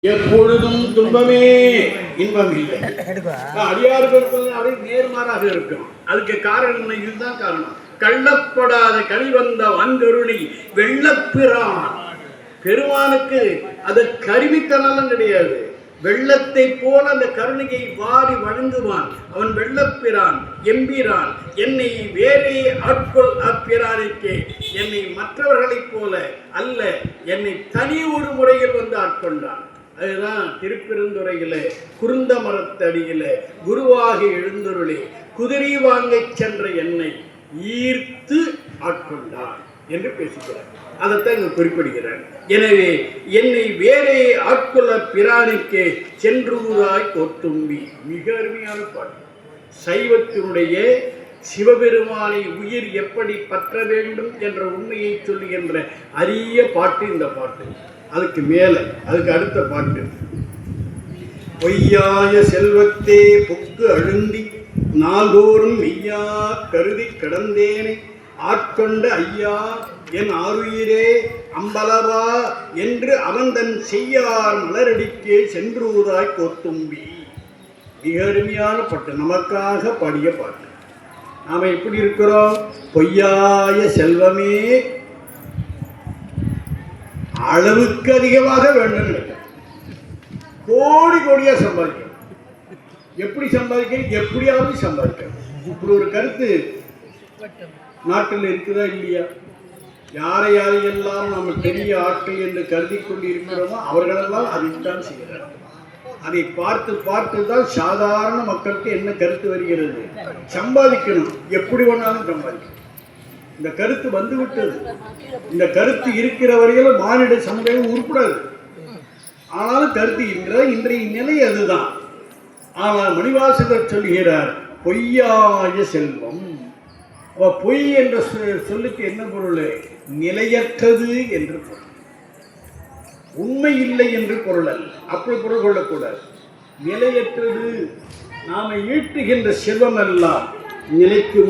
எப்பொழுதும் துன்பமே இன்பம் இல்லை. அடியார்கள் நேர்மாறாக இருக்கும். அதுக்கு காரணம் இதுதான் காரணம். கள்ளப்படாத கழிவந்த வன்கருணை வெள்ளப்பிரான் பெருமானுக்கு அது கருவித்தனம் கிடையாது. வெள்ளத்தை போல அந்த கருணையை வாரி வழங்குவான். அவன் வெள்ளப்பிரான் எம்பிரான். என்னை வேறே ஆட்கொள் அப்பிரானுக்கே. என்னை மற்றவர்களைப் போல அல்ல, என்னை தனி ஒரு முறையில் வந்து ஆட்கொண்டான். அதுதான் திருப்பெருந்துறையில குருந்த மரத்தடியில குருவாகி எழுந்தருளே குதிரை வாங்கச் சென்ற என்னை ஈர்த்து ஆட்கொண்டான் என்று பேசுகிறார். அதைத்தான் இங்கு குறிப்பிடுகிறார். எனவே என்னை வேறே ஆட்கொள்ள பிரானுக்கே சென்றூராய் கோத்தும்பி. மிக அருமையான பாட்டு. சைவத்தினுடைய சிவபெருமானை உயிர் எப்படி பற்ற வேண்டும் என்ற உண்மையை சொல்லுகின்ற அரிய பாட்டு இந்த பாட்டு. அதுக்கு மேல அதுக்கு அடுத்த பாட்டு, பொய்யாய செல்வத்தே புக்கு அழுந்தி நாள்தோறும் மெய்யா கருதி கடந்தேனை ஆட்கொண்ட ஐயா என் ஆருயிரே அம்பலவா என்று அவன் தன் செய்யார் மலரடிக்கே சென்றூராய் கோத்தும்பி. மிக அருமையான பாட்டு, நமக்காக பாடிய பாட்டு. நாம் எப்படி இருக்கிறோம்? பொய்யாய செல்வமே அளவுக்கு அதிகமாக வேண்டும். கோடி கோடியா சம்பாதிக்கணும். எப்படி சம்பாதிக்கணும்? எப்படியாவது சம்பாதிக்கணும். இப்படி ஒரு கருத்து நாட்டில் இருக்குதா இல்லையா? யாரை யாரையெல்லாம் நம்ம பெரிய ஆட்கள் என்று கருதி கொண்டு இருக்கிறோமோ அவர்களெல்லாம் அதைத்தான் செய்கிறார். அதை பார்த்து பார்த்து தான் சாதாரண மக்களுக்கு என்ன கருத்து வருகிறது? சம்பாதிக்கணும், எப்படி வேணாலும் சம்பாதிக்கணும். இந்த கருத்து வந்துவிட்டது. இந்த கருத்து இருக்கிற வரையிலும் மானிட சமுதாயம் உருப்படாது. ஆனாலும் கருத்து இன்றைய நிலை அதுதான். ஆனால் மணிவாசகர் சொல்கிறார் பொய்யாய செல்வம். பொய் என்ற சொல்லுக்கு என்ன பொருள்? நிலையற்றது என்று பொருள். உண்மை இல்லை என்று பொருள் அல்ல. அப்படி பொருள் கொள்ளக்கூடாது. நிலையற்றது. நாம ஈட்டுகின்ற செல்வம் எல்லாம் நிலைக்குமா?